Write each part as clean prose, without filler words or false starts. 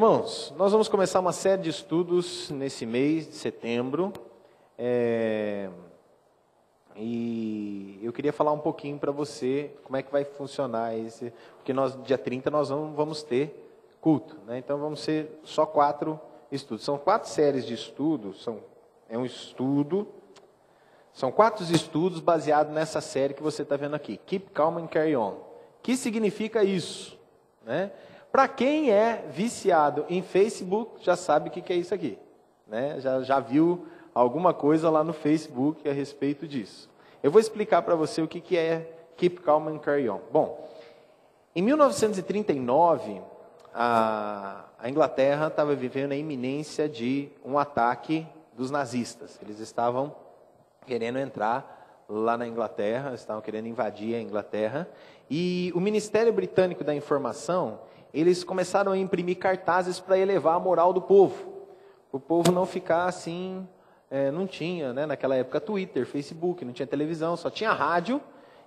Irmãos, nós vamos começar uma série de estudos nesse mês de setembro. E eu queria falar um pouquinho para você como é que vai funcionar esse, porque dia 30 nós vamos ter culto, né? Então vamos ser só 4 estudos. São 4 séries de estudos, são 4 estudos baseados nessa série que você está vendo aqui, Keep Calm and Carry On. Que significa isso, né? Para quem é viciado em Facebook, já sabe o que é isso aqui, né? Já viu alguma coisa lá no Facebook a respeito disso. Eu vou explicar para você o que é Keep Calm and Carry On. Bom, em 1939, a Inglaterra estava vivendo a iminência de um ataque dos nazistas. Eles estavam querendo entrar lá na Inglaterra, estavam querendo invadir a Inglaterra. E o Ministério Britânico da Informação, eles começaram a imprimir cartazes para elevar a moral do povo. O povo não ficar assim, não tinha, né, naquela época, Twitter, Facebook, não tinha televisão, só tinha rádio,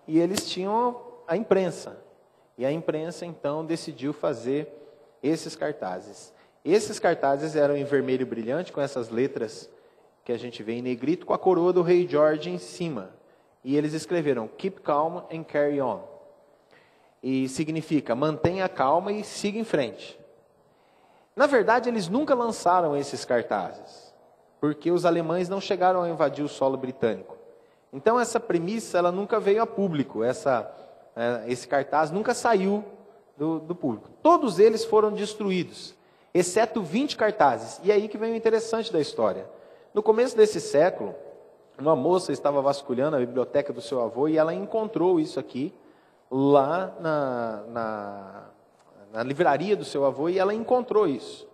e eles tinham a imprensa. E a imprensa, então, decidiu fazer esses cartazes. Esses cartazes eram em vermelho brilhante, com essas letras que a gente vê em negrito, com a coroa do rei George em cima. E eles escreveram, Keep Calm and Carry On. E significa, mantenha calma e siga em frente. Na verdade, eles nunca lançaram esses cartazes, porque os alemães não chegaram a invadir o solo britânico. Então, essa premissa ela nunca veio a público, esse cartaz nunca saiu do público. Todos eles foram destruídos, exceto 20 cartazes. E é aí que vem o interessante da história. No começo desse século, uma moça estava vasculhando a biblioteca do seu avô e ela encontrou isso aqui, lá na livraria do seu avô, e ela encontrou isso.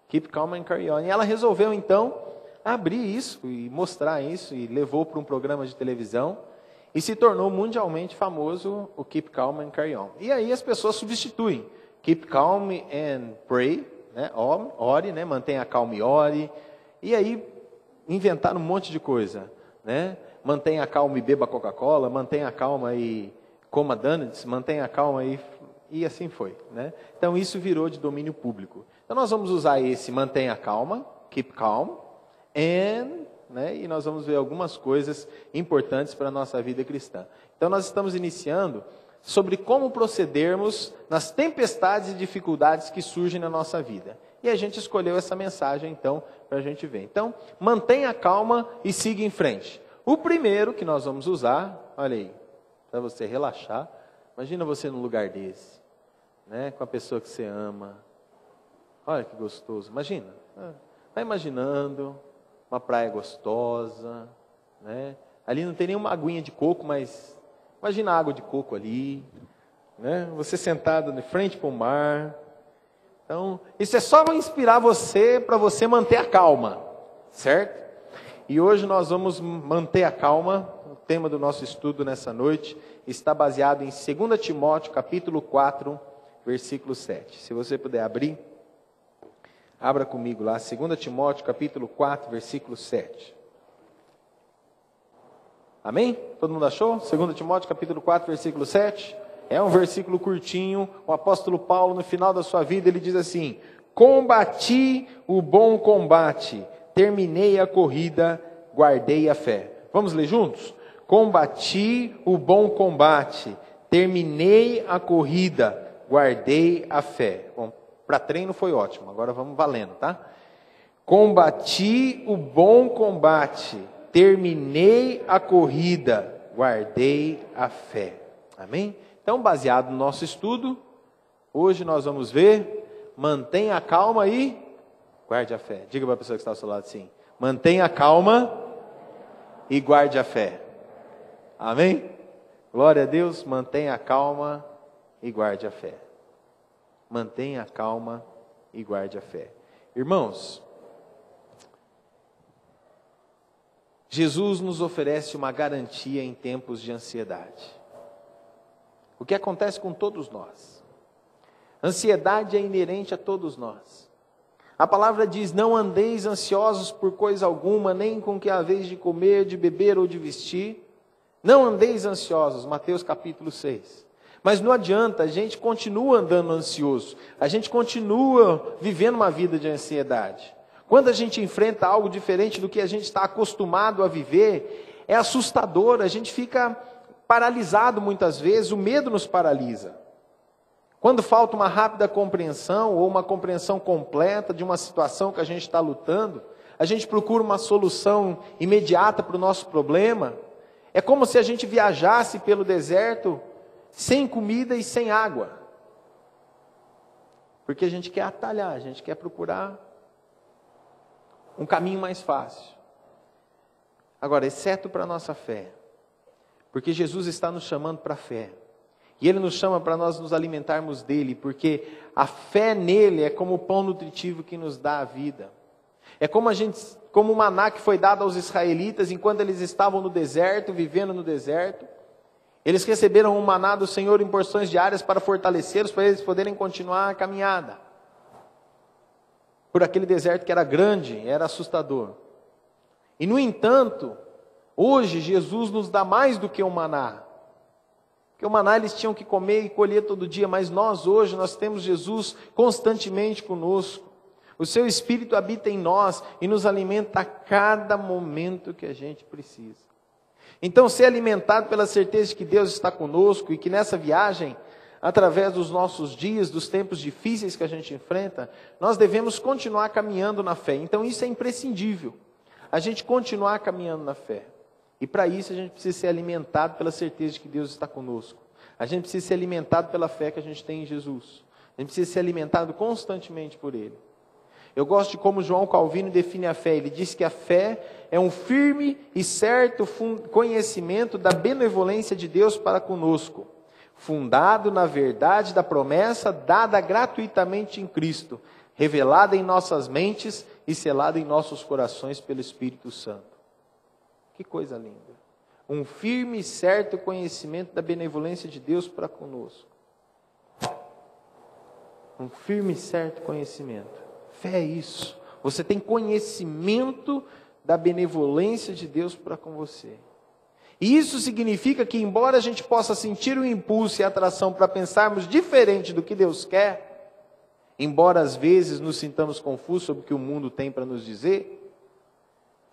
Keep Calm and Carry On. E ela resolveu, então, abrir isso e mostrar isso, e levou para um programa de televisão, e se tornou mundialmente famoso o Keep Calm and Carry On. E aí as pessoas substituem. Keep Calm and Pray, né? Ore, né? Mantenha calma e ore. E aí inventaram um monte de coisa, né? Mantenha calma e beba Coca-Cola, mantenha calma e coma donuts, mantenha calma e assim foi, né? Então isso virou de domínio público. Então nós vamos usar esse mantenha calma, keep calm, né? E nós vamos ver algumas coisas importantes para a nossa vida cristã. Então nós estamos iniciando sobre como procedermos nas tempestades e dificuldades que surgem na nossa vida. E a gente escolheu essa mensagem então para a gente ver. Então mantenha calma e siga em frente. O primeiro que nós vamos usar, olha aí, para você relaxar. Imagina você num lugar desse, né, com a pessoa que você ama. Olha que gostoso. Imagina. Vai imaginando uma praia gostosa, né? Ali não tem nenhuma aguinha de coco, mas imagina a água de coco ali, né? Você sentado de frente para o mar. Então, isso é só para inspirar você, para você manter a calma, certo? E hoje nós vamos manter a calma. O tema do nosso estudo nessa noite está baseado em 2 Timóteo, capítulo 4, versículo 7. Se você puder abrir, abra comigo lá, 2 Timóteo, capítulo 4, versículo 7. Amém? Todo mundo achou? 2 Timóteo, capítulo 4, versículo 7. É um versículo curtinho. O apóstolo Paulo, no final da sua vida, ele diz assim: combati o bom combate, terminei a corrida, guardei a fé. Vamos ler juntos? Combati o bom combate, terminei a corrida, guardei a fé. Bom, para treino foi ótimo, agora vamos valendo, tá? Combati o bom combate, terminei a corrida, guardei a fé. Amém? Então, baseado no nosso estudo, hoje nós vamos ver, mantenha a calma e guarde a fé. Diga para a pessoa que está ao seu lado assim, mantenha a calma e guarde a fé. Amém? Glória a Deus, mantenha a calma e guarde a fé. Mantenha a calma e guarde a fé. Irmãos, Jesus nos oferece uma garantia em tempos de ansiedade. O que acontece com todos nós? Ansiedade é inerente a todos nós. A palavra diz, não andeis ansiosos por coisa alguma, nem com que haveis de comer, de beber ou de vestir. Não andeis ansiosos, Mateus capítulo 6. Mas não adianta, a gente continua andando ansioso, a gente continua vivendo uma vida de ansiedade. Quando a gente enfrenta algo diferente do que a gente está acostumado a viver, é assustador, a gente fica paralisado muitas vezes, o medo nos paralisa. Quando falta uma rápida compreensão ou uma compreensão completa de uma situação que a gente está lutando, a gente procura uma solução imediata para o nosso problema. É como se a gente viajasse pelo deserto sem comida e sem água. Porque a gente quer atalhar, a gente quer procurar um caminho mais fácil. Agora, exceto para a nossa fé. Porque Jesus está nos chamando para a fé. E Ele nos chama para nós nos alimentarmos dEle. Porque a fé nele é como o pão nutritivo que nos dá a vida. É como o maná que foi dado aos israelitas enquanto eles estavam no deserto, vivendo no deserto. Eles receberam um maná do Senhor em porções diárias para fortalecê-los, para eles poderem continuar a caminhada. Por aquele deserto que era grande, era assustador. E no entanto, hoje Jesus nos dá mais do que um maná. Porque o maná eles tinham que comer e colher todo dia, mas nós hoje, nós temos Jesus constantemente conosco. O seu Espírito habita em nós e nos alimenta a cada momento que a gente precisa. Então, ser alimentado pela certeza de que Deus está conosco e que nessa viagem, através dos nossos dias, dos tempos difíceis que a gente enfrenta, nós devemos continuar caminhando na fé. Então, isso é imprescindível, a gente continuar caminhando na fé. E para isso, a gente precisa ser alimentado pela certeza de que Deus está conosco. A gente precisa ser alimentado pela fé que a gente tem em Jesus. A gente precisa ser alimentado constantemente por Ele. Eu gosto de como João Calvino define a fé. Ele diz que a fé é um firme e certo conhecimento da benevolência de Deus para conosco, fundado na verdade da promessa dada gratuitamente em Cristo, revelada em nossas mentes e selada em nossos corações pelo Espírito Santo. Que coisa linda! Um firme e certo conhecimento da benevolência de Deus para conosco. Um firme e certo conhecimento. Fé é isso. Você tem conhecimento da benevolência de Deus para com você. E isso significa que, embora a gente possa sentir o impulso e a atração para pensarmos diferente do que Deus quer, embora às vezes nos sintamos confusos sobre o que o mundo tem para nos dizer,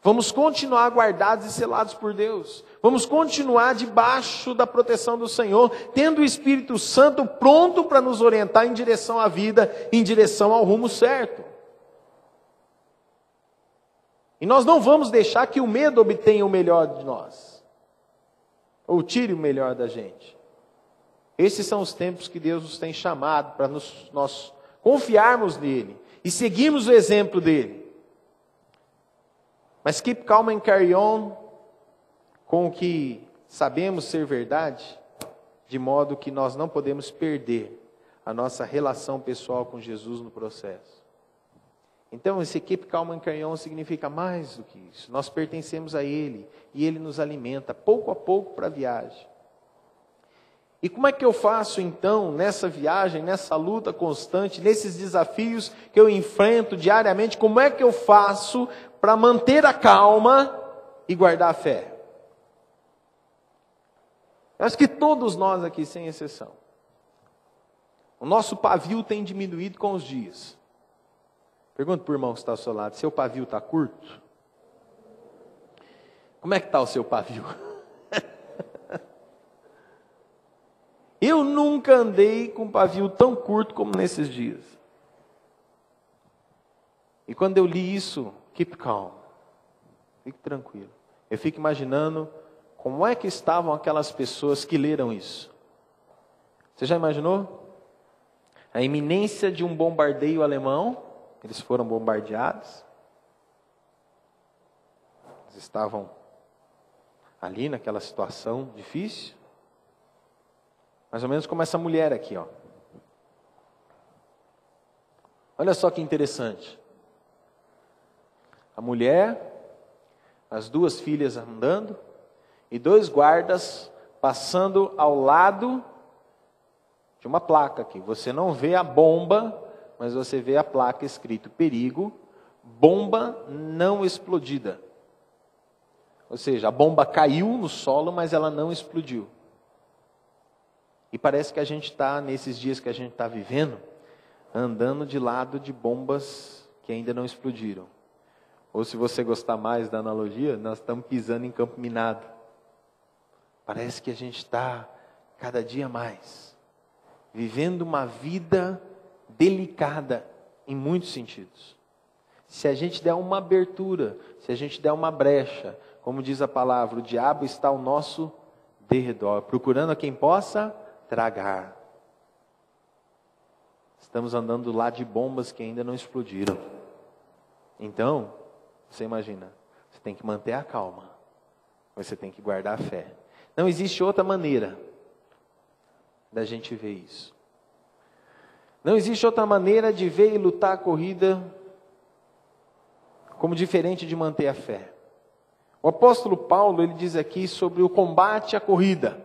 vamos continuar guardados e selados por Deus. Vamos continuar debaixo da proteção do Senhor, tendo o Espírito Santo pronto para nos orientar em direção à vida, em direção ao rumo certo. E nós não vamos deixar que o medo obtenha o melhor de nós, ou tire o melhor da gente. Esses são os tempos que Deus nos tem chamado para nós confiarmos nele e seguirmos o exemplo dele. Mas keep calm and carry on com o que sabemos ser verdade, de modo que nós não podemos perder a nossa relação pessoal com Jesus no processo. Então, esse keep calm and carry on significa mais do que isso. Nós pertencemos a Ele e Ele nos alimenta pouco a pouco para a viagem. E como é que eu faço então nessa viagem, nessa luta constante, nesses desafios que eu enfrento diariamente? Como é que eu faço para manter a calma e guardar a fé? Eu acho que todos nós aqui, sem exceção, o nosso pavio tem diminuído com os dias. Pergunta para o irmão que está ao seu lado, seu pavio está curto? Como é que está o seu pavio? Eu nunca andei com um pavio tão curto como nesses dias. E quando eu li isso, keep calm, fique tranquilo. Eu fico imaginando como é que estavam aquelas pessoas que leram isso. Você já imaginou? A iminência de um bombardeio alemão. Eles foram bombardeados. Eles estavam ali naquela situação difícil. Mais ou menos como essa mulher aqui, ó. Olha só que interessante. A mulher, as duas filhas andando, e dois guardas passando ao lado de uma placa aqui. Você não vê a bomba, mas você vê a placa escrito perigo, bomba não explodida. Ou seja, a bomba caiu no solo, mas ela não explodiu. E parece que a gente está, nesses dias que a gente está vivendo, andando de lado de bombas que ainda não explodiram. Ou se você gostar mais da analogia, nós estamos pisando em campo minado. Parece que a gente está, cada dia mais, vivendo uma vida delicada em muitos sentidos. Se a gente der uma abertura, se a gente der uma brecha, como diz a palavra, o diabo está ao nosso derredor, procurando a quem possa tragar. Estamos andando lá de bombas que ainda não explodiram. Então, você imagina, você tem que manter a calma, você tem que guardar a fé. Não existe outra maneira da gente ver isso. Não existe outra maneira de ver e lutar a corrida como diferente de manter a fé. O apóstolo Paulo, ele diz aqui sobre o combate à corrida.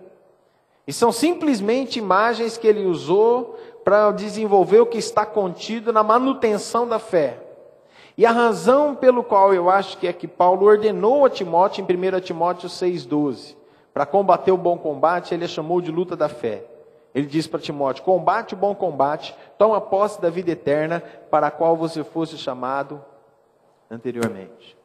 E são simplesmente imagens que ele usou para desenvolver o que está contido na manutenção da fé. E a razão pelo qual eu acho que é que Paulo ordenou a Timóteo, em 1 Timóteo 6,12, para combater o bom combate, ele a chamou de luta da fé. Ele diz para Timóteo: combate o bom combate, toma posse da vida eterna, para a qual você fosse chamado anteriormente.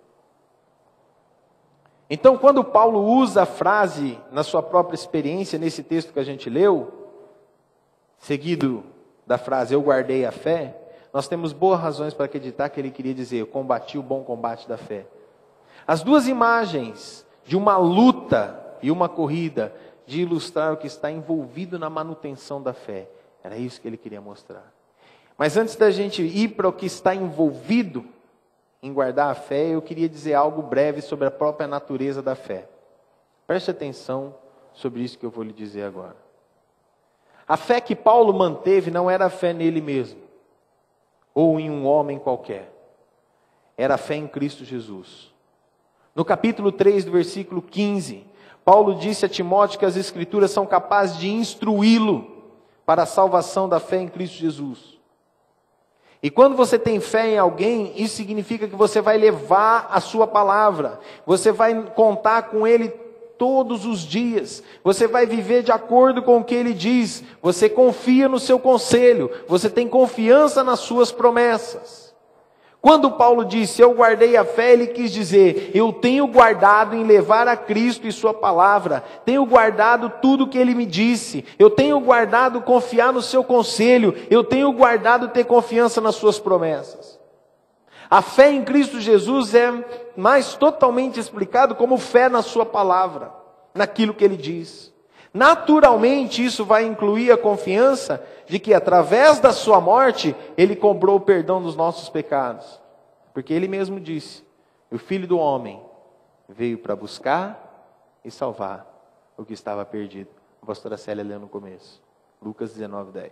Então, quando Paulo usa a frase na sua própria experiência, nesse texto que a gente leu, seguido da frase eu guardei a fé, nós temos boas razões para acreditar que ele queria dizer: eu combati o bom combate da fé. As duas imagens de uma luta e uma corrida, de ilustrar o que está envolvido na manutenção da fé, era isso que ele queria mostrar. Mas antes da gente ir para o que está envolvido em guardar a fé, eu queria dizer algo breve sobre a própria natureza da fé. Preste atenção sobre isso que eu vou lhe dizer agora. A fé que Paulo manteve não era a fé nele mesmo, ou em um homem qualquer. Era a fé em Cristo Jesus. No capítulo 3, do versículo 15, Paulo disse a Timóteo que as Escrituras são capazes de instruí-lo para a salvação da fé em Cristo Jesus. E quando você tem fé em alguém, isso significa que você vai levar a sua palavra, você vai contar com ele todos os dias, você vai viver de acordo com o que ele diz, você confia no seu conselho, você tem confiança nas suas promessas. Quando Paulo disse, eu guardei a fé, ele quis dizer, eu tenho guardado em levar a Cristo e sua palavra, tenho guardado tudo que ele me disse, eu tenho guardado confiar no seu conselho, eu tenho guardado ter confiança nas suas promessas. A fé em Cristo Jesus é mais totalmente explicado como fé na sua palavra, naquilo que ele diz. Naturalmente isso vai incluir a confiança de que através da sua morte, ele cobrou o perdão dos nossos pecados. Porque ele mesmo disse, o Filho do Homem veio para buscar e salvar o que estava perdido. A pastora Célia leu no começo, Lucas 19:10.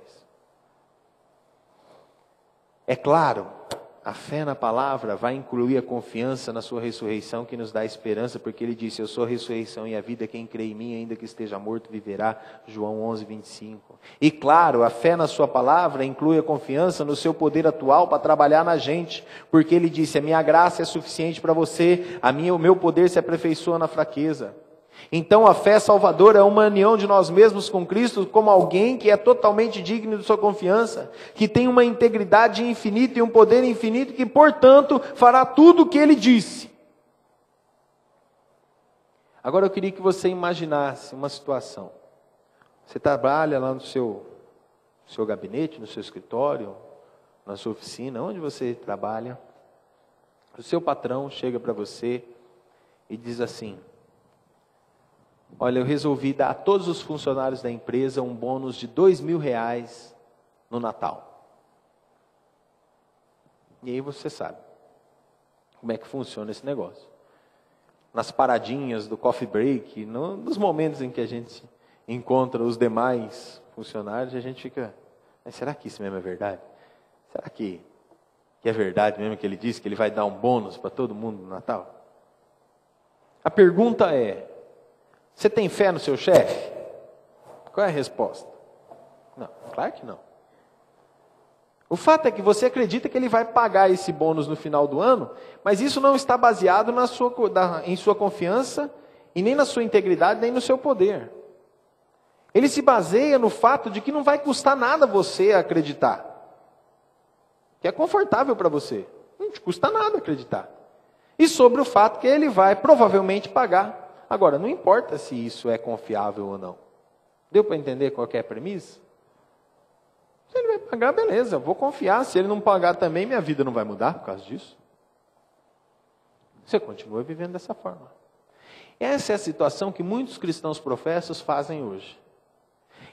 É claro, a fé na palavra vai incluir a confiança na sua ressurreição, que nos dá esperança, porque ele disse, eu sou a ressurreição e a vida, quem crê em mim, ainda que esteja morto, viverá, João 11:25. E claro, a fé na sua palavra inclui a confiança no seu poder atual para trabalhar na gente, porque ele disse, a minha graça é suficiente para você, o meu poder se aperfeiçoa na fraqueza. Então a fé salvadora é uma união de nós mesmos com Cristo como alguém que é totalmente digno de sua confiança, que tem uma integridade infinita e um poder infinito, que portanto fará tudo o que ele disse. Agora eu queria que você imaginasse uma situação. Você trabalha lá no seu gabinete, no seu escritório, na sua oficina, onde você trabalha. O seu patrão chega para você e diz assim, olha, eu resolvi dar a todos os funcionários da empresa um bônus de R$2.000 no Natal. E aí você sabe como é que funciona esse negócio. Nas paradinhas do coffee break, nos momentos em que a gente encontra os demais funcionários, a gente fica, mas será que isso mesmo é verdade? Será que é verdade mesmo que ele disse que ele vai dar um bônus para todo mundo no Natal? A pergunta é, você tem fé no seu chefe? Qual é a resposta? Não, claro que não. O fato é que você acredita que ele vai pagar esse bônus no final do ano, mas isso não está baseado em sua confiança, e nem na sua integridade, nem no seu poder. Ele se baseia no fato de que não vai custar nada você acreditar. Que é confortável para você. Não te custa nada acreditar. E sobre o fato que ele vai provavelmente pagar. Agora, não importa se isso é confiável ou não. Deu para entender qual que é a premissa? Se ele vai pagar, beleza, eu vou confiar. Se ele não pagar também, minha vida não vai mudar por causa disso. Você continua vivendo dessa forma. Essa é a situação que muitos cristãos professos fazem hoje.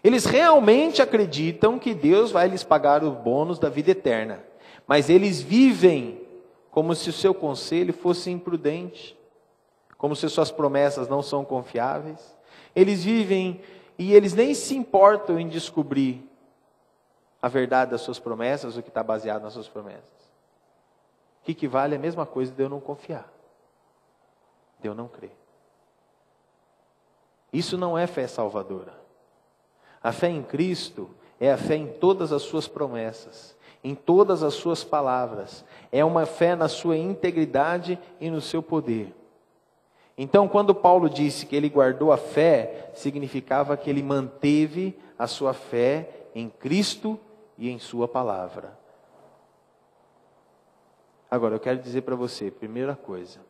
Eles realmente acreditam que Deus vai lhes pagar o bônus da vida eterna. Mas eles vivem como se o seu conselho fosse imprudente. Como se suas promessas não são confiáveis. Eles vivem e eles nem se importam em descobrir a verdade das suas promessas, o que está baseado nas suas promessas. O que vale é a mesma coisa de eu não confiar. De eu não crer. Isso não é fé salvadora. A fé em Cristo é a fé em todas as suas promessas, em todas as suas palavras. É uma fé na sua integridade e no seu poder. Então, quando Paulo disse que ele guardou a fé, significava que ele manteve a sua fé em Cristo e em sua palavra. Agora, eu quero dizer para você, primeira coisa,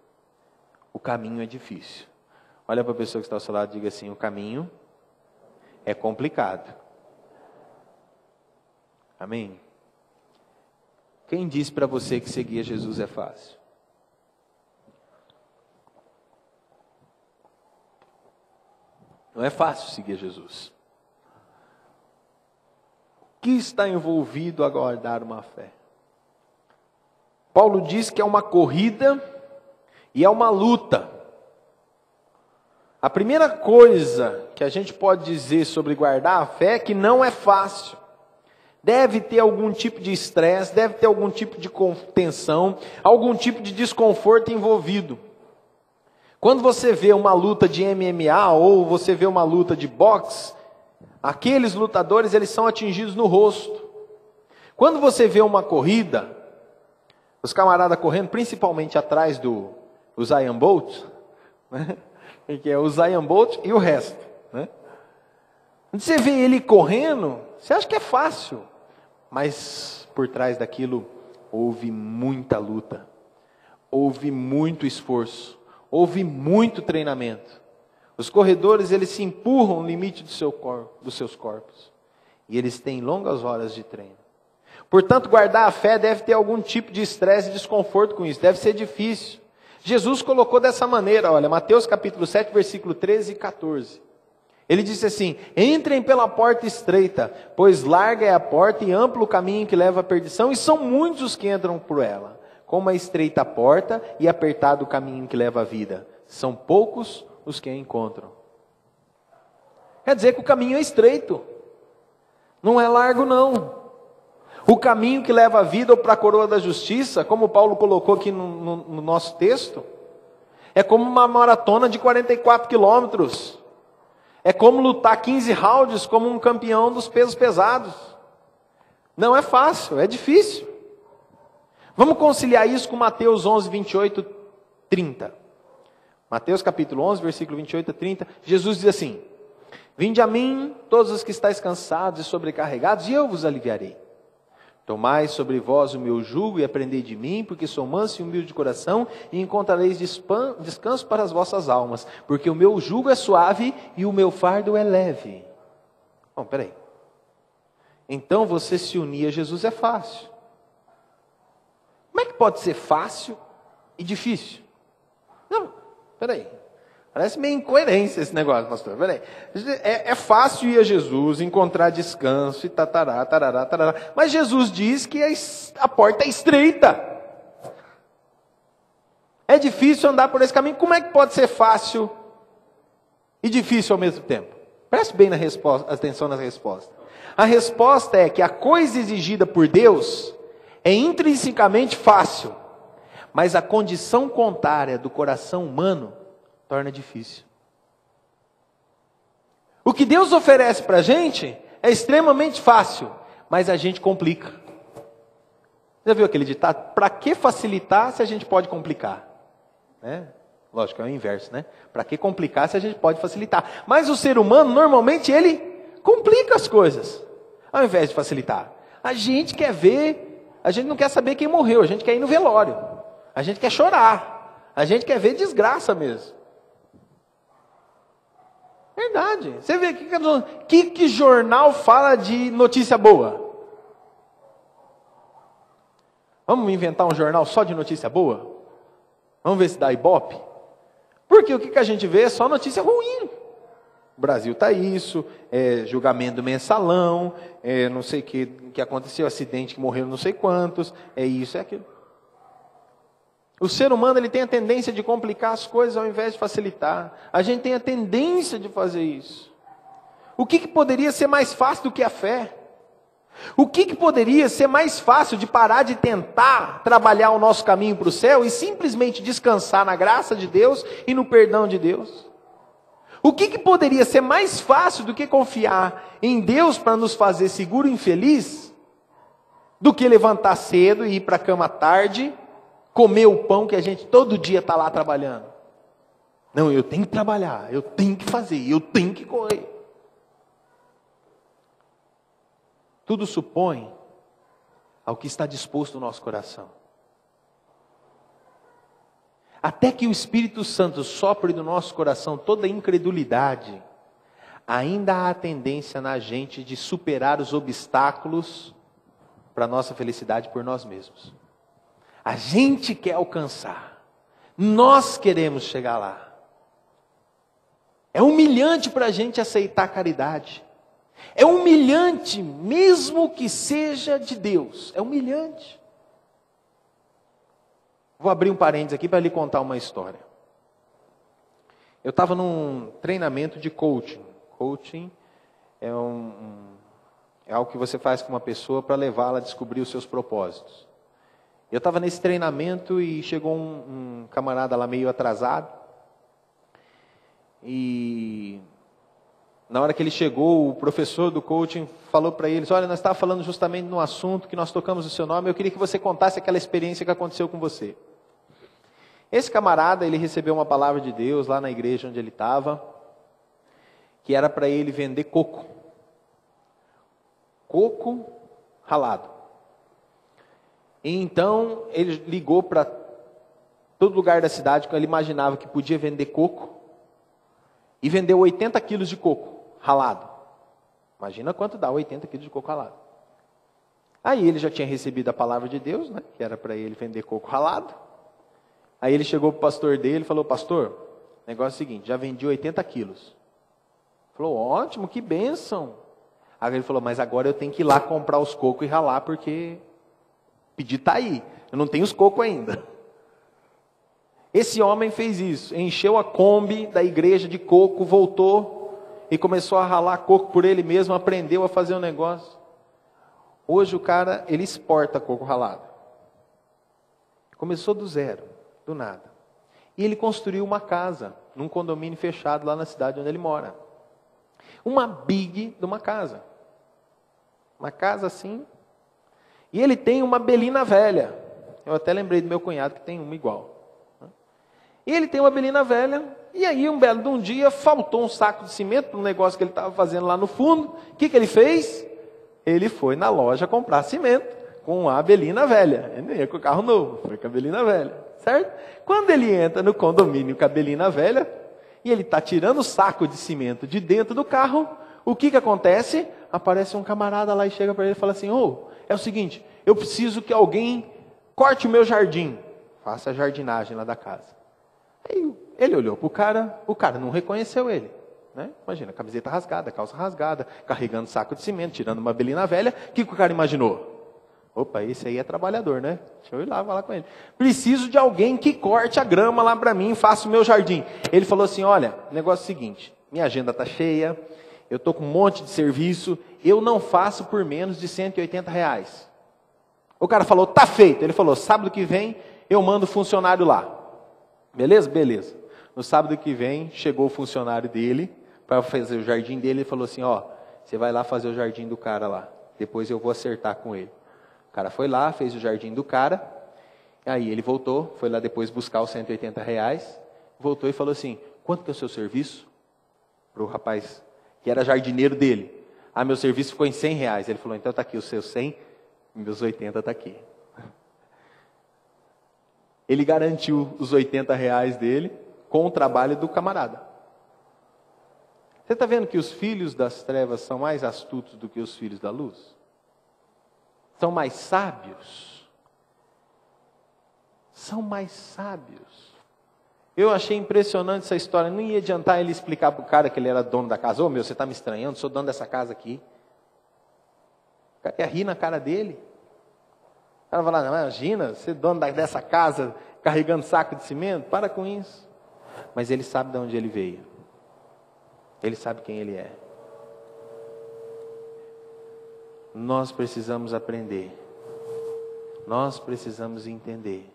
o caminho é difícil. Olha para a pessoa que está ao seu lado e diga assim, o caminho é complicado. Amém? Quem disse para você que seguir Jesus é fácil? Não é fácil seguir Jesus. O que está envolvido a guardar uma fé? Paulo diz que é uma corrida e é uma luta. A primeira coisa que a gente pode dizer sobre guardar a fé é que não é fácil. Deve ter algum tipo de estresse, deve ter algum tipo de tensão, algum tipo de desconforto envolvido. Quando você vê uma luta de MMA ou você vê uma luta de boxe, aqueles lutadores eles são atingidos no rosto. Quando você vê uma corrida, os camaradas correndo, principalmente atrás do Usain Bolt, né? Que é o Usain Bolt e o resto, né? Quando você vê ele correndo, você acha que é fácil, mas por trás daquilo houve muita luta, houve muito esforço, houve muito treinamento. Os corredores eles se empurram no limite dos seus corpos e eles têm longas horas de treino. Portanto, guardar a fé deve ter algum tipo de estresse e desconforto com isso, deve ser difícil. Jesus colocou dessa maneira, olha, Mateus capítulo 7, versículo 13 e 14. Ele disse assim, entrem pela porta estreita, pois larga é a porta e amplo o caminho que leva à perdição, e são muitos os que entram por ela. Como é estreita a porta e apertado o caminho que leva à vida, são poucos os que a encontram. Quer dizer que o caminho é estreito, não é largo não. O caminho que leva à vida ou para a coroa da justiça, como Paulo colocou aqui no nosso texto, é como uma maratona de 44 quilômetros. É como lutar 15 rounds como um campeão dos pesos pesados. Não é fácil, é difícil. Vamos conciliar isso com Mateus 11, 28, 30. Mateus capítulo 11, versículo 28 a 30. Jesus diz assim, vinde a mim todos os que estáis cansados e sobrecarregados, e eu vos aliviarei. Tomai sobre vós o meu jugo e aprendei de mim, porque sou manso e humilde de coração, e encontrareis descanso para as vossas almas, porque o meu jugo é suave e o meu fardo é leve. Bom, peraí. Então você se unir a Jesus é fácil. Como é que pode ser fácil e difícil? Não, peraí. Parece meio incoerência esse negócio, pastor. Peraí. É fácil ir a Jesus, encontrar descanso e tatará, tarará, tarará. Mas Jesus diz que a porta é estreita. É difícil andar por esse caminho. Como é que pode ser fácil e difícil ao mesmo tempo? Preste bem atenção na resposta. A resposta é que a coisa exigida por Deus é intrinsecamente fácil, mas a condição contrária do coração humano torna difícil. O que Deus oferece para a gente é extremamente fácil, mas a gente complica. Já viu aquele ditado? Para que facilitar se a gente pode complicar? Né? Lógico, é o inverso, né? Para que complicar se a gente pode facilitar? Mas o ser humano, normalmente, ele complica as coisas, ao invés de facilitar. A gente quer ver, a gente não quer saber quem morreu, a gente quer ir no velório, a gente quer chorar, a gente quer ver desgraça mesmo. Verdade. Você vê que jornal fala de notícia boa? Vamos inventar um jornal só de notícia boa? Vamos ver se dá Ibope? Porque o que a gente vê é só notícia ruim. O Brasil está isso, julgamento do mensalão, não sei o que aconteceu, acidente que morreu não sei quantos, é isso, é aquilo. O ser humano ele tem a tendência de complicar as coisas ao invés de facilitar. A gente tem a tendência de fazer isso. O que poderia ser mais fácil do que a fé? O que poderia ser mais fácil de parar de tentar trabalhar o nosso caminho para o céu e simplesmente descansar na graça de Deus e no perdão de Deus? O que poderia ser mais fácil do que confiar em Deus para nos fazer seguro e feliz, do que levantar cedo e ir para a cama tarde, comer o pão que a gente todo dia está lá trabalhando? Não, eu tenho que trabalhar, eu tenho que fazer, eu tenho que correr. Tudo supõe ao que está disposto o nosso coração. Até que o Espírito Santo sopre do nosso coração toda a incredulidade, ainda há a tendência na gente de superar os obstáculos para a nossa felicidade por nós mesmos. A gente quer alcançar, nós queremos chegar lá. É humilhante para a gente aceitar a caridade. É humilhante, mesmo que seja de Deus. É humilhante. Vou abrir um parênteses aqui para lhe contar uma história. Eu estava num treinamento de coaching. Coaching é algo que você faz com uma pessoa para levá-la a descobrir os seus propósitos. Eu estava nesse treinamento e chegou um camarada lá meio atrasado. E na hora que ele chegou, o professor do coaching falou para eles: olha, nós estávamos falando justamente no assunto que nós tocamos o seu nome, eu queria que você contasse aquela experiência que aconteceu com você. Esse camarada, ele recebeu uma palavra de Deus lá na igreja onde ele estava, que era para ele vender coco. Coco ralado. E então, ele ligou para todo lugar da cidade que ele imaginava que podia vender coco, e vendeu 80 quilos de coco ralado. Imagina quanto dá 80 quilos de coco ralado. Aí ele já tinha recebido a palavra de Deus, né, que era para ele vender coco ralado. Aí ele chegou para o pastor dele e falou: pastor, o negócio é o seguinte, já vendi 80 quilos. Falou: ótimo, que bênção. Aí ele falou: mas agora eu tenho que ir lá comprar os cocos e ralar, porque o pedido está aí, eu não tenho os cocos ainda. Esse homem fez isso, encheu a Kombi da igreja de coco, voltou e começou a ralar coco por ele mesmo, aprendeu a fazer o negócio. Hoje o cara, ele exporta coco ralado. Começou do zero, do nada. E ele construiu uma casa, num condomínio fechado lá na cidade onde ele mora. Uma big de uma casa. Uma casa assim. E ele tem uma belina velha. Eu até lembrei do meu cunhado que tem uma igual. E ele tem uma belina velha, e aí um belo de um dia faltou um saco de cimento para um negócio que ele estava fazendo lá no fundo. O que ele fez? Ele foi na loja comprar cimento com a belina velha. Ele não ia com o carro novo, foi com a belina velha, certo? Quando ele entra no condomínio com a belina velha, e ele está tirando o saco de cimento de dentro do carro, o que acontece? Aparece um camarada lá e chega para ele e fala assim: é o seguinte, eu preciso que alguém corte o meu jardim. Faça a jardinagem lá da casa. Aí ele olhou para o cara não reconheceu ele. Né? Imagina, camiseta rasgada, calça rasgada, carregando saco de cimento, tirando uma belina velha. O que o cara imaginou? Opa, esse aí é trabalhador, né? Deixa eu ir lá falar com ele. Preciso de alguém que corte a grama lá para mim e faça o meu jardim. Ele falou assim: olha, o negócio é o seguinte, minha agenda está cheia, eu estou com um monte de serviço, eu não faço por menos de R$180. O cara falou: tá feito. Ele falou: sábado que vem eu mando funcionário lá. Beleza? Beleza. No sábado que vem, chegou o funcionário dele, para fazer o jardim dele, ele falou assim: você vai lá fazer o jardim do cara lá, depois eu vou acertar com ele. O cara foi lá, fez o jardim do cara, aí ele voltou, foi lá depois buscar os R$180, voltou e falou assim: quanto que é o seu serviço? Para o rapaz, que era jardineiro dele. Ah, meu serviço ficou em R$100. Ele falou, então está aqui os seus 100, meus 80 está aqui. Ele garantiu os R$80 dele com o trabalho do camarada. Você está vendo que os filhos das trevas são mais astutos do que os filhos da luz? São mais sábios? São mais sábios. Eu achei impressionante essa história. Não ia adiantar ele explicar para o cara que ele era dono da casa. Ô meu, você está me estranhando, sou dono dessa casa aqui. O cara ia rir na cara dele. O cara vai lá, imagina, ser dono dessa casa carregando saco de cimento. Para com isso. Mas ele sabe de onde ele veio. Ele sabe quem ele é. Nós precisamos aprender. Nós precisamos entender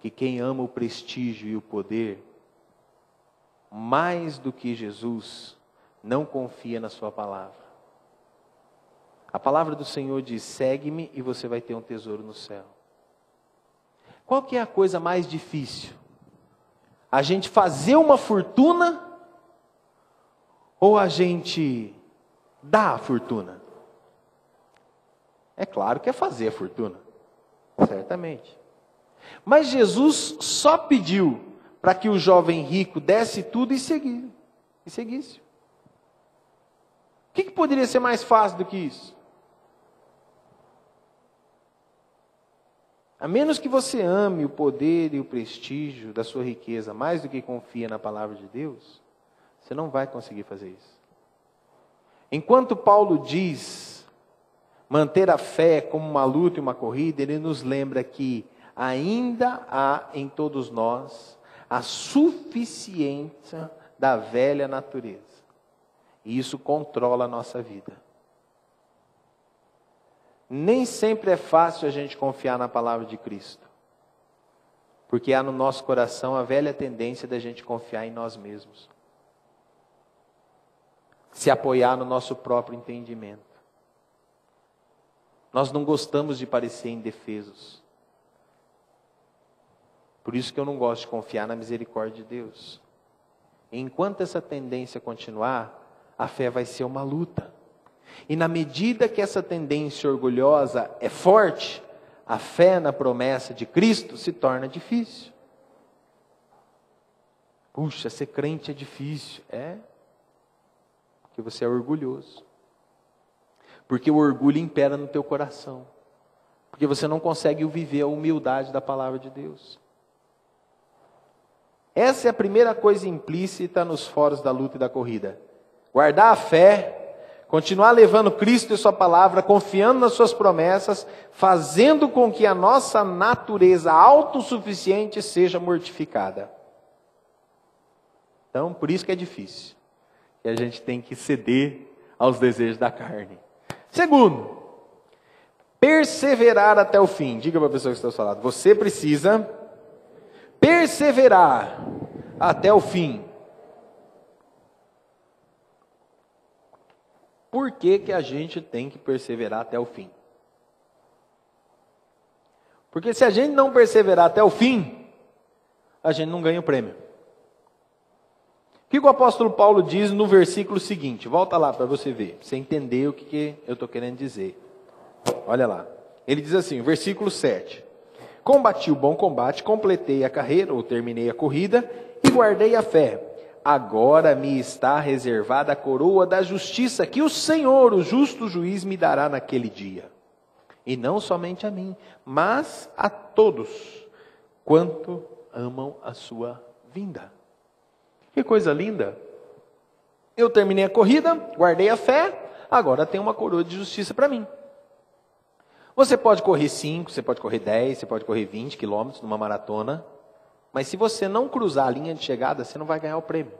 que quem ama o prestígio e o poder, mais do que Jesus, não confia na sua palavra. A palavra do Senhor diz, segue-me e você vai ter um tesouro no céu. Qual que é a coisa mais difícil? A gente fazer uma fortuna ou a gente dar a fortuna? É claro que é fazer a fortuna, certamente. Mas Jesus só pediu para que o jovem rico desse tudo e seguisse. O que poderia ser mais fácil do que isso? A menos que você ame o poder e o prestígio da sua riqueza mais do que confia na palavra de Deus, você não vai conseguir fazer isso. Enquanto Paulo diz manter a fé como uma luta e uma corrida, ele nos lembra que ainda há em todos nós a suficiência da velha natureza. E isso controla a nossa vida. Nem sempre é fácil a gente confiar na palavra de Cristo. Porque há no nosso coração a velha tendência da gente confiar em nós mesmos. Se apoiar no nosso próprio entendimento. Nós não gostamos de parecer indefesos. Por isso que eu não gosto de confiar na misericórdia de Deus. Enquanto essa tendência continuar, a fé vai ser uma luta. E na medida que essa tendência orgulhosa é forte, a fé na promessa de Cristo se torna difícil. Puxa, ser crente é difícil. É, porque você é orgulhoso. Porque o orgulho impera no teu coração. Porque você não consegue viver a humildade da palavra de Deus. Essa é a primeira coisa implícita nos foros da luta e da corrida. Guardar a fé, continuar levando Cristo e sua palavra, confiando nas suas promessas, fazendo com que a nossa natureza autossuficiente seja mortificada. Então, por isso que é difícil. E a gente tem que ceder aos desejos da carne. Segundo, perseverar até o fim. Diga para a pessoa que está ao seu lado, você precisa perseverar até o fim. Por que a gente tem que perseverar até o fim? Porque se a gente não perseverar até o fim, a gente não ganha o prêmio. O que o apóstolo Paulo diz no versículo seguinte? Volta lá para você ver, para você entender o que eu estou querendo dizer. Olha lá. Ele diz assim, versículo 7. Combati o bom combate, completei a carreira, ou terminei a corrida, e guardei a fé. Agora me está reservada a coroa da justiça, que o Senhor, o justo juiz, me dará naquele dia. E não somente a mim, mas a todos, quanto amam a sua vinda. Que coisa linda! Eu terminei a corrida, guardei a fé, agora tem uma coroa de justiça para mim. Você pode correr 5, você pode correr 10, você pode correr 20 quilômetros numa maratona, mas se você não cruzar a linha de chegada, você não vai ganhar o prêmio.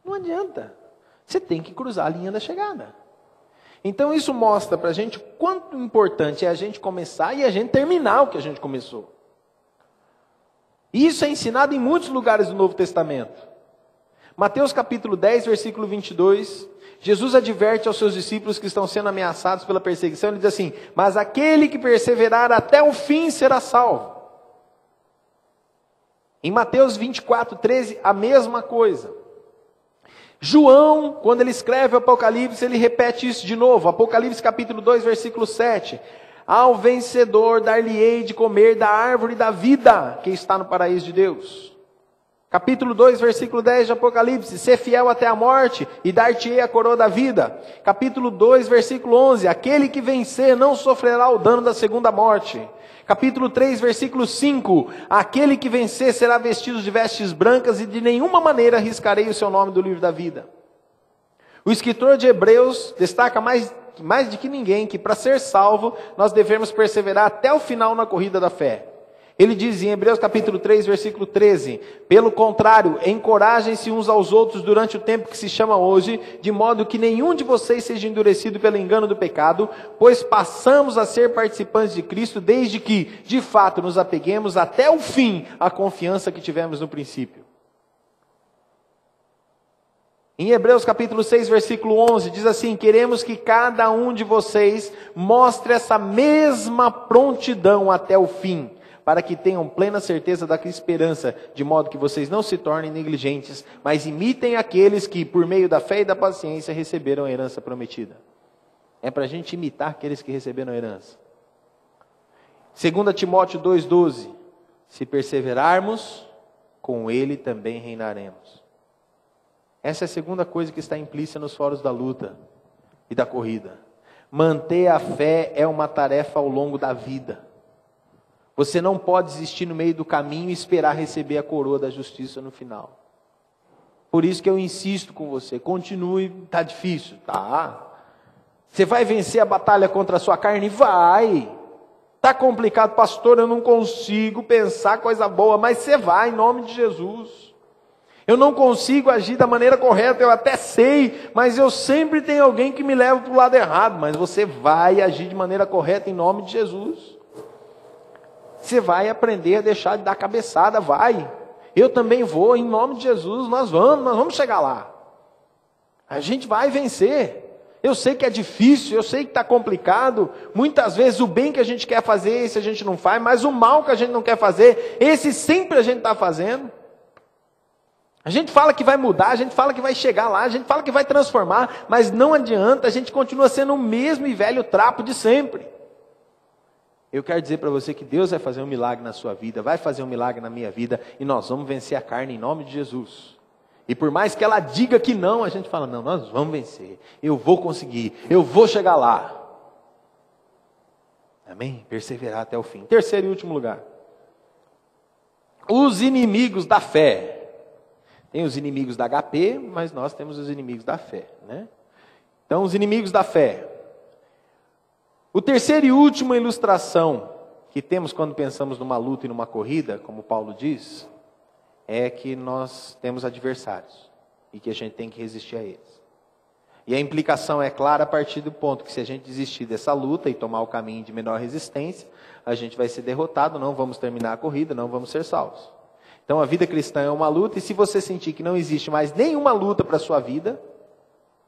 Não adianta. Você tem que cruzar a linha da chegada. Então isso mostra para a gente o quanto importante é a gente começar e a gente terminar o que a gente começou. E isso é ensinado em muitos lugares do Novo Testamento. Mateus capítulo 10, versículo 22, Jesus adverte aos seus discípulos que estão sendo ameaçados pela perseguição, ele diz assim, mas aquele que perseverar até o fim será salvo. Em Mateus 24, 13, a mesma coisa. João, quando ele escreve o Apocalipse, ele repete isso de novo. Apocalipse capítulo 2, versículo 7. Ao vencedor dar-lhe-ei de comer da árvore da vida, que está no paraíso de Deus. Capítulo 2, versículo 10 de Apocalipse. Ser fiel até a morte e dar-te-ei a coroa da vida. Capítulo 2, versículo 11. Aquele que vencer não sofrerá o dano da segunda morte. Capítulo 3, versículo 5. Aquele que vencer será vestido de vestes brancas e de nenhuma maneira riscarei o seu nome do livro da vida. O escritor de Hebreus destaca mais de que ninguém que para ser salvo nós devemos perseverar até o final na corrida da fé. Ele diz em Hebreus capítulo 3, versículo 13, pelo contrário, encorajem-se uns aos outros durante o tempo que se chama hoje, de modo que nenhum de vocês seja endurecido pelo engano do pecado, pois passamos a ser participantes de Cristo, desde que, de fato, nos apeguemos até o fim à confiança que tivemos no princípio. Em Hebreus capítulo 6, versículo 11, diz assim, queremos que cada um de vocês mostre essa mesma prontidão até o fim, para que tenham plena certeza da esperança, de modo que vocês não se tornem negligentes, mas imitem aqueles que, por meio da fé e da paciência, receberam a herança prometida. É para a gente imitar aqueles que receberam a herança. 2 Timóteo 2,12, se perseverarmos, com ele também reinaremos. Essa é a segunda coisa que está implícita nos foros da luta e da corrida. Manter a fé é uma tarefa ao longo da vida. Você não pode desistir no meio do caminho e esperar receber a coroa da justiça no final. Por isso que eu insisto com você, continue, está difícil, tá? Você vai vencer a batalha contra a sua carne? Vai! Está complicado, pastor, eu não consigo pensar coisa boa, mas você vai, em nome de Jesus. Eu não consigo agir da maneira correta, eu até sei, mas eu sempre tenho alguém que me leva para o lado errado, mas você vai agir de maneira correta em nome de Jesus. Você vai aprender a deixar de dar cabeçada, vai. Eu também vou, em nome de Jesus, nós vamos chegar lá. A gente vai vencer. Eu sei que é difícil, eu sei que está complicado. Muitas vezes o bem que a gente quer fazer, esse a gente não faz, mas o mal que a gente não quer fazer, esse sempre a gente está fazendo. A gente fala que vai mudar, a gente fala que vai chegar lá, a gente fala que vai transformar, mas não adianta, a gente continua sendo o mesmo e velho trapo de sempre. Eu quero dizer para você que Deus vai fazer um milagre na sua vida, vai fazer um milagre na minha vida, e nós vamos vencer a carne em nome de Jesus. E por mais que ela diga que não, a gente fala, não, nós vamos vencer, eu vou conseguir, eu vou chegar lá. Amém? Perseverar até o fim. Terceiro e último lugar. Os inimigos da fé. Tem os inimigos da HP, mas nós temos os inimigos da fé, né? Então, os inimigos da fé. O terceiro e última ilustração que temos quando pensamos numa luta e numa corrida, como Paulo diz, é que nós temos adversários e que a gente tem que resistir a eles. E a implicação é clara a partir do ponto que se a gente desistir dessa luta e tomar o caminho de menor resistência, a gente vai ser derrotado, não vamos terminar a corrida, não vamos ser salvos. Então a vida cristã é uma luta, e se você sentir que não existe mais nenhuma luta para a sua vida,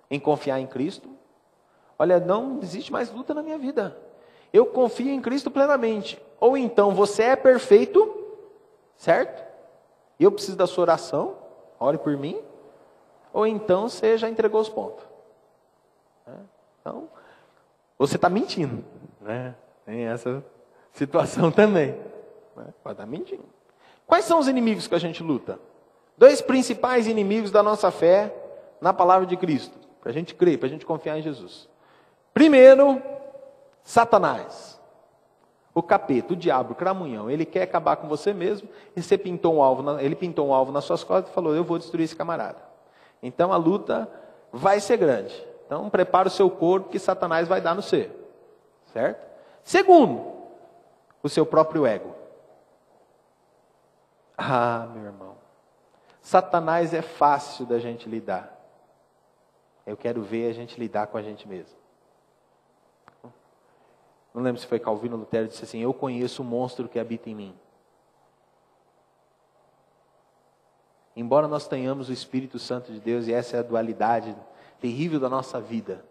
em confiar em Cristo, olha, não existe mais luta na minha vida. Eu confio em Cristo plenamente. Ou então você é perfeito, certo? E eu preciso da sua oração, ore por mim. Ou então você já entregou os pontos. Então, você está mentindo, né? Tem essa situação também. Pode estar mentindo. Quais são os inimigos que a gente luta? Dois principais inimigos da nossa fé na palavra de Cristo. Para a gente crer, para a gente confiar em Jesus. Primeiro, Satanás. O capeta, o diabo, o cramunhão. Ele quer acabar com você mesmo. E você pintou um alvo, ele pintou um alvo nas suas costas e falou, eu vou destruir esse camarada. Então a luta vai ser grande. Então prepara o seu corpo que Satanás vai dar no seu. Certo? Segundo, o seu próprio ego. Ah, meu irmão, Satanás é fácil da gente lidar. Eu quero ver a gente lidar com a gente mesmo. Não lembro se foi Calvino Lutero, disse assim, eu conheço o monstro que habita em mim. Embora nós tenhamos o Espírito Santo de Deus, e essa é a dualidade terrível da nossa vida.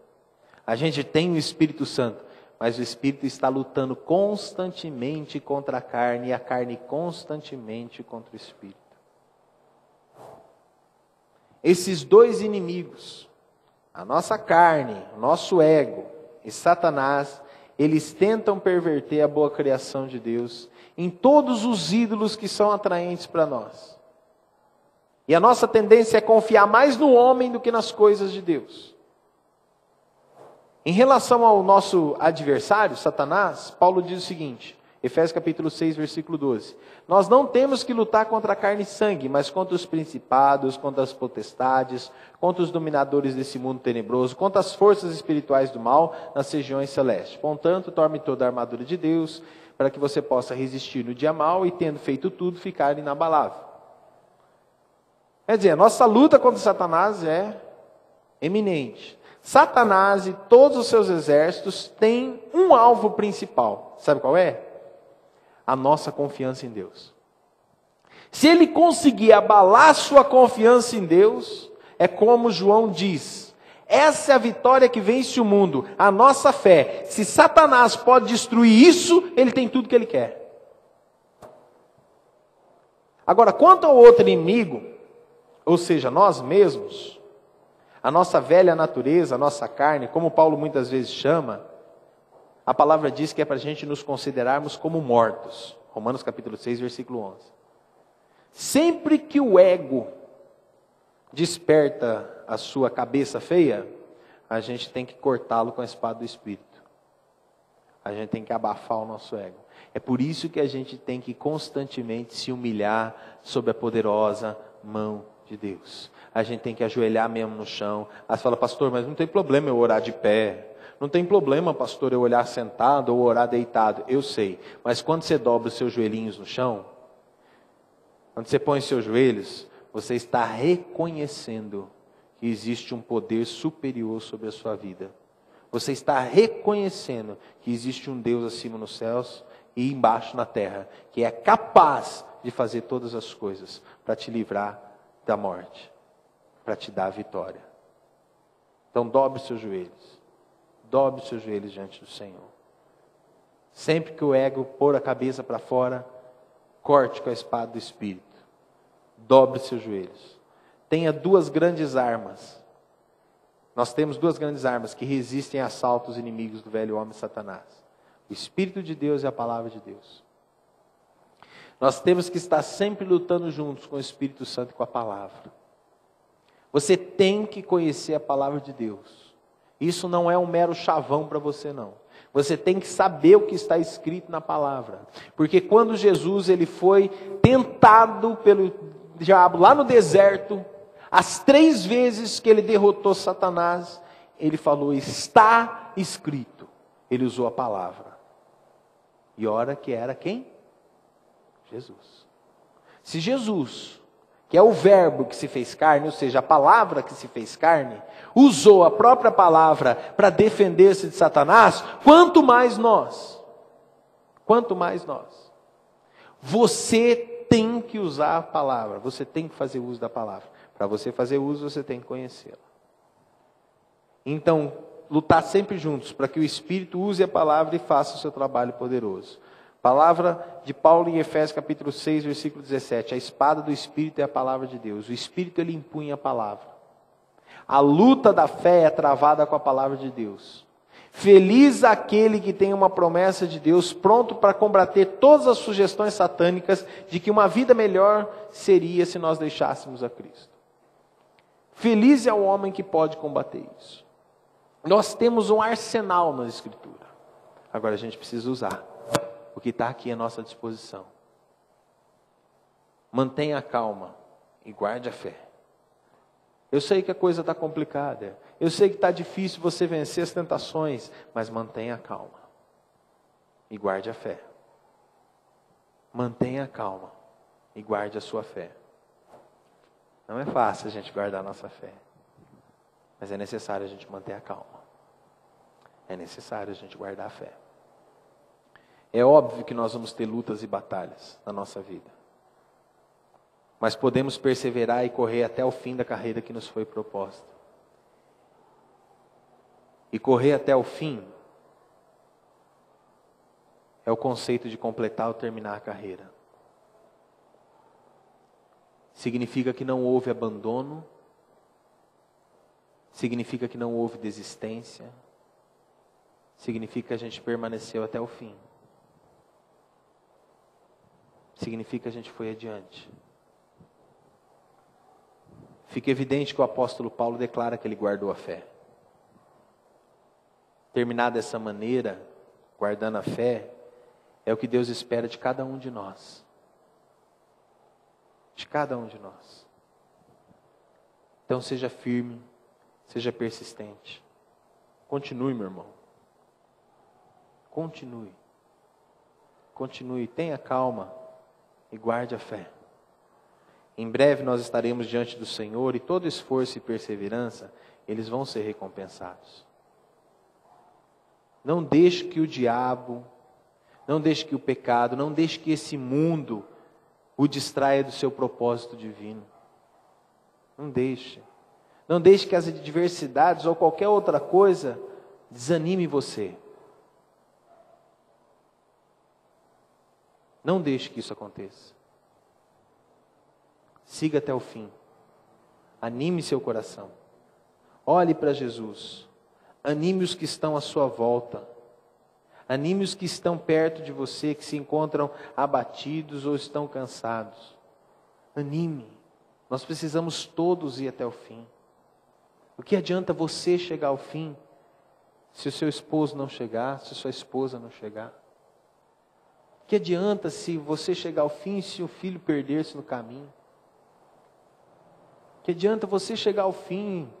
A gente tem o Espírito Santo, mas o Espírito está lutando constantemente contra a carne, e a carne constantemente contra o Espírito. esses dois inimigos, a nossa carne, o nosso ego e Satanás, eles tentam perverter a boa criação de Deus em todos os ídolos que são atraentes para nós. E a nossa tendência é confiar mais no homem do que nas coisas de Deus. Em relação ao nosso adversário, Satanás, Paulo diz o seguinte, Efésios capítulo 6, versículo 12. Nós não temos que lutar contra carne e sangue, mas contra os principados, contra as potestades, contra os dominadores desse mundo tenebroso, contra as forças espirituais do mal nas regiões celestes. Portanto, tome toda a armadura de Deus, para que você possa resistir no dia mau e, tendo feito tudo, ficar inabalável. Quer dizer, a nossa luta contra Satanás é eminente. Satanás e todos os seus exércitos têm um alvo principal. Sabe qual é? A nossa confiança em Deus. Se ele conseguir abalar sua confiança em Deus, é como João diz, essa é a vitória que vence o mundo, a nossa fé. Se Satanás pode destruir isso, ele tem tudo que ele quer. Agora, quanto ao outro inimigo, ou seja, nós mesmos, a nossa velha natureza, a nossa carne, como Paulo muitas vezes chama, a palavra diz que é para a gente nos considerarmos como mortos. Romanos capítulo 6, versículo 11. Sempre que o ego desperta a sua cabeça feia, a gente tem que cortá-lo com a espada do Espírito. A gente tem que abafar o nosso ego. É por isso que a gente tem que constantemente se humilhar sob a poderosa mão de Deus. A gente tem que ajoelhar mesmo no chão. Aí você fala, pastor, mas não tem problema eu orar de pé. Não tem problema, pastor, eu olhar sentado ou orar deitado. Eu sei. Mas quando você dobra os seus joelhinhos no chão, quando você põe os seus joelhos, você está reconhecendo que existe um poder superior sobre a sua vida. Você está reconhecendo que existe um Deus acima nos céus e embaixo na terra, que é capaz de fazer todas as coisas para te livrar da morte, para te dar a vitória. Então dobre os seus joelhos. Dobre os seus joelhos diante do Senhor. Sempre que o ego pôr a cabeça para fora, corte com a espada do Espírito. Dobre os seus joelhos. Tenha duas grandes armas. Nós temos duas grandes armas que resistem a assaltos inimigos do velho homem Satanás. O Espírito de Deus e a palavra de Deus. Nós temos que estar sempre lutando juntos com o Espírito Santo e com a palavra. Você tem que conhecer a palavra de Deus. Isso não é um mero chavão para você, não. Você tem que saber o que está escrito na palavra. Porque quando Jesus ele foi tentado pelo diabo lá no deserto, as 3 vezes que ele derrotou Satanás, ele falou, está escrito. Ele usou a palavra. E ora que era quem? Jesus. Se Jesus, que é o verbo que se fez carne, ou seja, a palavra que se fez carne, usou a própria palavra para defender-se de Satanás, quanto mais nós. Quanto mais nós. Você tem que usar a palavra, você tem que fazer uso da palavra. Para você fazer uso, você tem que conhecê-la. Então, lutar sempre juntos, para que o Espírito use a palavra e faça o seu trabalho poderoso. Palavra de Paulo em Efésios capítulo 6, versículo 17. A espada do Espírito é a palavra de Deus. O Espírito ele impunha a palavra. A luta da fé é travada com a palavra de Deus. Feliz aquele que tem uma promessa de Deus, pronto para combater todas as sugestões satânicas de que uma vida melhor seria se nós deixássemos a Cristo. Feliz é o homem que pode combater isso. Nós temos um arsenal na Escritura. Agora a gente precisa usar o que está aqui à nossa disposição. Mantenha a calma e guarde a fé. Eu sei que a coisa está complicada. Eu sei que está difícil você vencer as tentações. Mas mantenha a calma. E guarde a fé. Mantenha a calma. E guarde a sua fé. Não é fácil a gente guardar a nossa fé. Mas é necessário a gente manter a calma. É necessário a gente guardar a fé. É óbvio que nós vamos ter lutas e batalhas na nossa vida. Mas podemos perseverar e correr até o fim da carreira que nos foi proposta. E correr até o fim é o conceito de completar ou terminar a carreira. Significa que não houve abandono significa que não houve desistência, significa que a gente permaneceu até o fim, significa que a gente foi adiante. Fica evidente que o apóstolo Paulo declara que ele guardou a fé. Terminar dessa maneira, guardando a fé, é o que Deus espera de cada um de nós. De cada um de nós. Então seja firme, seja persistente. Continue, meu irmão. Continue. Continue, tenha calma e guarde a fé. Em breve nós estaremos diante do Senhor e todo esforço e perseverança, eles vão ser recompensados. Não deixe que o diabo, não deixe que o pecado, não deixe que esse mundo o distraia do seu propósito divino. Não deixe. Não deixe que as adversidades ou qualquer outra coisa desanime você. Não deixe que isso aconteça. Siga até o fim. Anime seu coração. Olhe para Jesus. Anime os que estão à sua volta. Anime os que estão perto de você, que se encontram abatidos ou estão cansados. Anime. Nós precisamos todos ir até o fim. O que adianta você chegar ao fim, se o seu esposo não chegar, se a sua esposa não chegar? O que adianta se você chegar ao fim, se o filho perder-se no caminho? O que adianta você chegar ao fim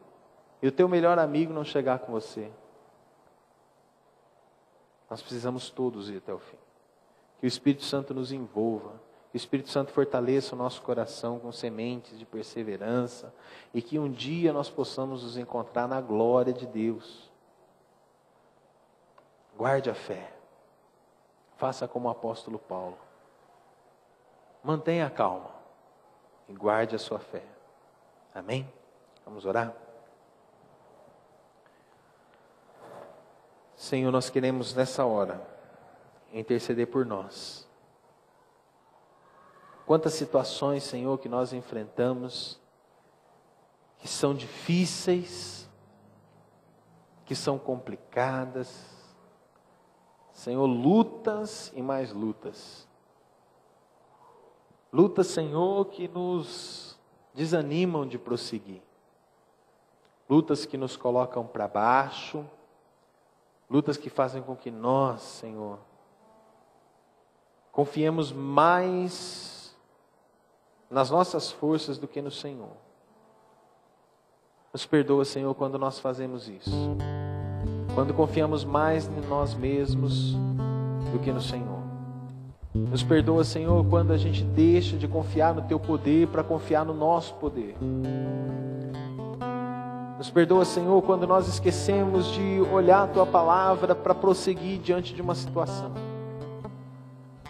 e o teu melhor amigo não chegar com você? Nós precisamos todos ir até o fim. Que o Espírito Santo nos envolva. Que o Espírito Santo fortaleça o nosso coração com sementes de perseverança. E que um dia nós possamos nos encontrar na glória de Deus. Guarde a fé. Faça como o apóstolo Paulo. Mantenha a calma. E guarde a sua fé. Amém? Vamos orar? Senhor, nós queremos nessa hora interceder por nós. Quantas situações, Senhor, que nós enfrentamos, que são difíceis, que são complicadas. Senhor, lutas e mais lutas. Lutas, Senhor, que nos desanimam de prosseguir. Lutas que nos colocam para baixo. Lutas que fazem com que nós, Senhor, confiemos mais nas nossas forças do que no Senhor. Nos perdoa, Senhor, quando nós fazemos isso. Quando confiamos mais em nós mesmos do que no Senhor. Nos perdoa, Senhor, quando a gente deixa de confiar no Teu poder para confiar no nosso poder. Nos perdoa, Senhor, quando nós esquecemos de olhar a Tua palavra para prosseguir diante de uma situação.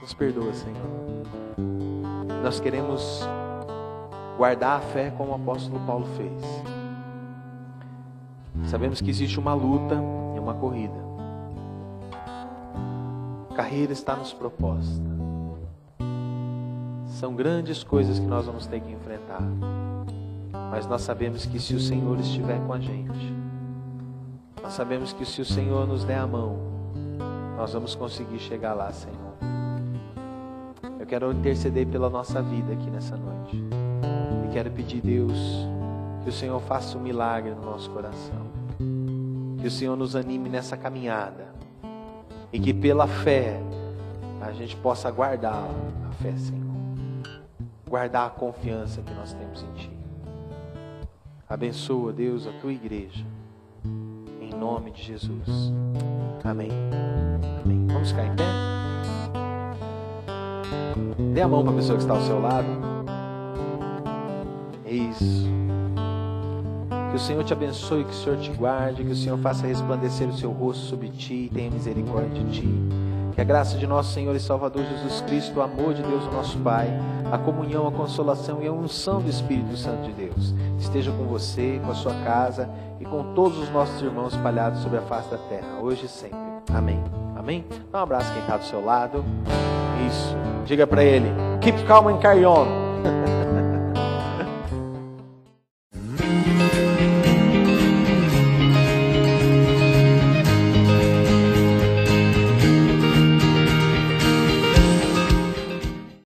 Nos perdoa, Senhor. Nós queremos guardar a fé como o apóstolo Paulo fez. Sabemos que existe uma luta e uma corrida. A carreira está nos proposta. São grandes coisas que nós vamos ter que enfrentar. Mas nós sabemos que se o Senhor estiver com a gente, nós sabemos que se o Senhor nos der a mão, nós vamos conseguir chegar lá, Senhor. Eu quero interceder pela nossa vida aqui nessa noite. E quero pedir, Deus, que o Senhor faça um milagre no nosso coração. Que o Senhor nos anime nessa caminhada. E que pela fé, a gente possa guardar a fé, Senhor. Guardar a confiança que nós temos em Ti. Abençoa, Deus, a Tua igreja. Em nome de Jesus. Amém. Amém. Vamos ficar em pé? Dê a mão para a pessoa que está ao seu lado. Isso. Que o Senhor te abençoe, que o Senhor te guarde, que o Senhor faça resplandecer o seu rosto sobre ti e tenha misericórdia de ti. Que a graça de nosso Senhor e Salvador Jesus Cristo, o amor de Deus, o nosso Pai, a comunhão, a consolação e a unção do Espírito Santo de Deus esteja com você, com a sua casa e com todos os nossos irmãos espalhados sobre a face da terra, hoje e sempre. Amém. Amém? Dá um abraço quem está do seu lado. Isso. Diga para ele: keep calm and carry on.